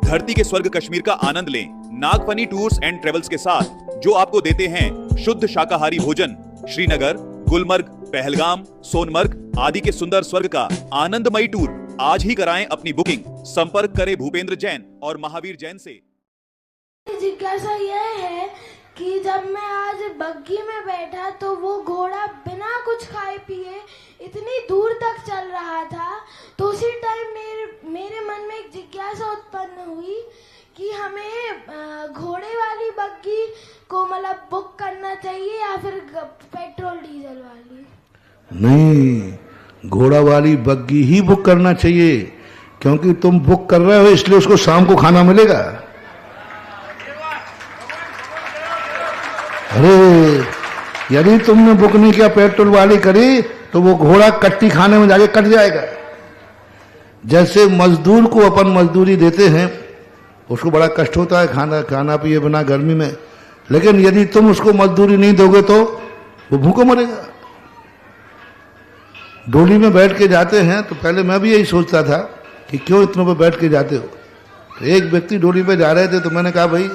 धरती के स्वर्ग कश्मीर का आनंद लें नागफनी टूर्स एंड ट्रेवल्स के साथ, जो आपको देते हैं शुद्ध शाकाहारी भोजन। श्रीनगर, गुलमर्ग, पहलगाम, सोनमर्ग आदि के सुंदर स्वर्ग का आनंदमयी टूर आज ही कराएं अपनी बुकिंग। संपर्क करें भूपेंद्र जैन और महावीर जैन से। जिज्ञासा यह है कि जब मैं आज बग्गी में बैठा तो वो घोड़ा बिना कुछ खाए पिए इतनी दूर तक चल रहा था, तो उसी टाइम मेरे मन में एक जिज्ञासा उत्पन्न हुई कि हमें घोड़े वाली बग्गी को मतलब बुक करना चाहिए या फिर पेट्रोल डीजल वाली। नहीं, घोड़ा वाली बग्गी ही बुक करना चाहिए, क्योंकि तुम बुक कर रहे हो इसलिए उसको शाम को खाना मिलेगा। अरे यदि तुमने बुक नहीं किया, पेट्रोल वाली करी, तो वो घोड़ा कट्टी खाने में जाके कट जाएगा। जैसे मजदूर को अपन मजदूरी देते हैं, उसको बड़ा कष्ट होता है खाना पिए बिना गर्मी में, लेकिन यदि तुम उसको मजदूरी नहीं दोगे तो वो भूखों मरेगा। डोली में बैठ के जाते हैं तो पहले मैं भी यही सोचता था कि क्यों इतनों पे बैठ के जाते हो। तो एक व्यक्ति डोली पे जा रहे थे, तो मैंने कहा भाई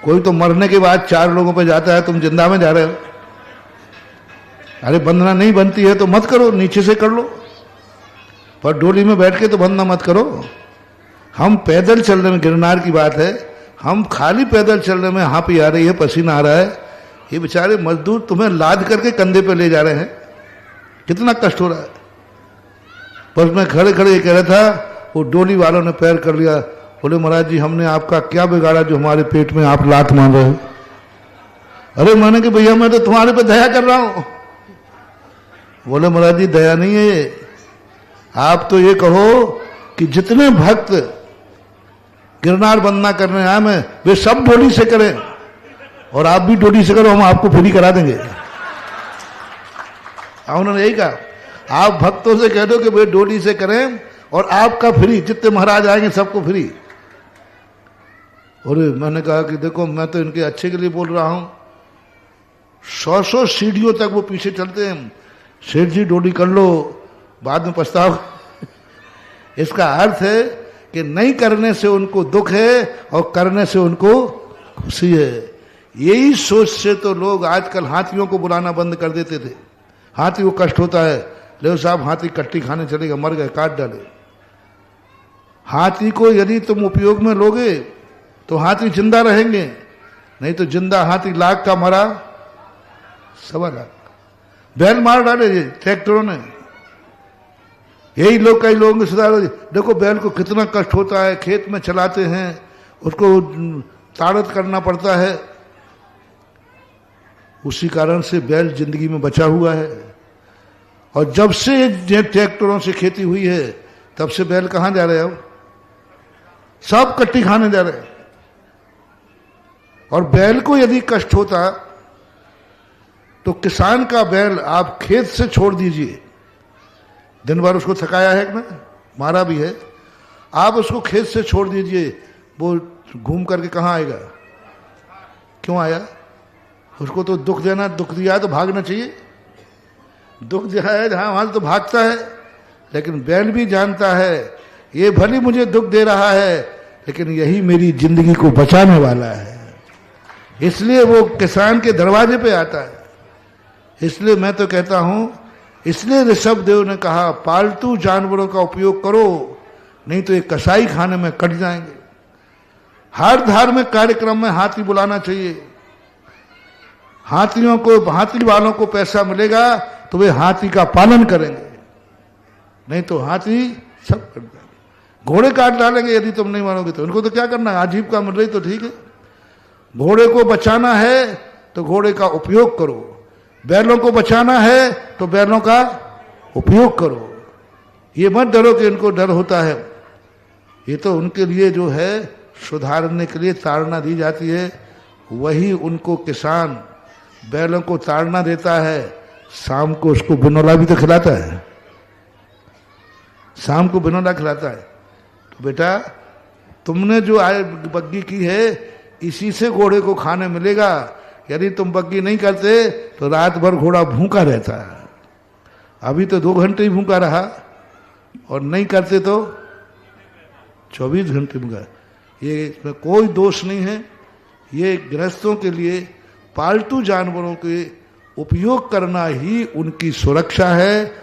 कोई तो मरने के बाद 4 लोगों पे जाता है, तुम जिंदा में जा रहे हो। अरे बंधना नहीं बनती है तो मत करो, नीचे से कर लो, पर डोली में बैठ के तो बंधना मत करो। हम पैदल चलने में, गिरनार की बात है, हम खाली पैदल चलने में हाँपी आ रही है, पसीना आ रहा है, ये बेचारे मजदूर तुम्हें लाद करके कंधे पे ले जा रहे हैं, कितना कष्ट हो रहा है। पर मैं खड़े खड़े ये कह रहा था, वो डोली वालों ने पैर कर लिया, बोले महाराज जी हमने आपका क्या बिगाड़ा जो हमारे पेट में आप लात मार रहे हो। अरे मैंने कि भैया मैं तो तुम्हारे पे दया कर रहा हूं। बोले महाराज जी दया नहीं है ये, आप तो ये कहो कि जितने भक्त गिरनार बंदना करने आए मैं, वे सब डोली से करें, और आप भी डोली से करो, हम आपको फ्री करा देंगे। उन्होंने यही कहा, आप भक्तों से कह दो कि वे डोली से करें और आपका फ्री, जितने महाराज आएंगे सबको फ्री। और मैंने कहा कि देखो मैं तो इनके अच्छे के लिए बोल रहा हूं, 100 सीढ़ियों तक वो पीछे चलते हैं, सेठ जी डोली कर लो बाद में पछताओ। इसका अर्थ है कि नहीं करने से उनको दुख है और करने से उनको खुशी है। यही सोच से तो लोग आजकल हाथियों को बुलाना बंद कर देते थे। हाथी को कष्ट होता है, ले साहब हाथी कट्टी खाने चलेगा, मर गए, काट डाले। हाथी को यदि तुम उपयोग में लोगे तो हाथी जिंदा रहेंगे, नहीं तो जिंदा हाथी लाख का मरा 1.25 लाख। बैल मार डाले ट्रैक्टरों ने। यही लोग, कई लोगों के सुधार, देखो बैल को कितना कष्ट होता है, खेत में चलाते हैं, उसको ताड़त करना पड़ता है, उसी कारण से बैल जिंदगी में बचा हुआ है। और जब से ट्रैक्टरों से खेती हुई है तब से बैल कहां जा रहे हैं, अब सब कट्टी खाने जा रहे हैं। और बैल को यदि कष्ट होता तो किसान का बैल आप खेत से छोड़ दीजिए, दिन भर उसको थकाया है ना, मारा भी है, आप उसको खेत से छोड़ दीजिए, वो घूम करके कहां आएगा, क्यों आया। उसको तो दुख देना, दुख दिया है तो भागना चाहिए, दुख दिया है जहां वहां तो भागता है। लेकिन बैल भी जानता है ये भले मुझे दुख दे रहा है, लेकिन यही मेरी जिंदगी को बचाने वाला है, इसलिए वो किसान के दरवाजे पे आता है। इसलिए मैं तो कहता हूं, इसलिए ऋषभ देव ने कहा पालतू जानवरों का उपयोग करो, नहीं तो ये कसाई खाने में कट जाएंगे। हर धार्मिक कार्यक्रम में हाथी बुलाना चाहिए। हाथियों को, हाथी वालों को पैसा मिलेगा तो वे हाथी का पालन करेंगे, नहीं तो हाथी सब कर देंगे। घोड़े काट डालेंगे यदि तुम नहीं मानोगे तो। उनको तो क्या करना है, आजीविका मिल रही तो ठीक है। घोड़े को बचाना है तो घोड़े का उपयोग करो, बैलों को बचाना है तो बैलों का उपयोग करो। ये मत डरो कि इनको डर होता है, ये तो उनके लिए जो है सुधारने के लिए ताड़ना दी जाती है। वही उनको किसान बैलों को ताड़ना देता है, शाम को उसको बिनौला भी तो खिलाता है, शाम को बिनौला खिलाता है। तो बेटा तुमने जो बग्गी की है इसी से घोड़े को खाने मिलेगा। यदि तुम बग्गी नहीं करते तो रात भर घोड़ा भूखा रहता है। अभी तो 2 घंटे ही भूखा रहा, और नहीं करते तो 24 घंटे में ये इसमें कोई दोष नहीं है। ये गृहस्थों के लिए पालतू जानवरों के उपयोग करना ही उनकी सुरक्षा है।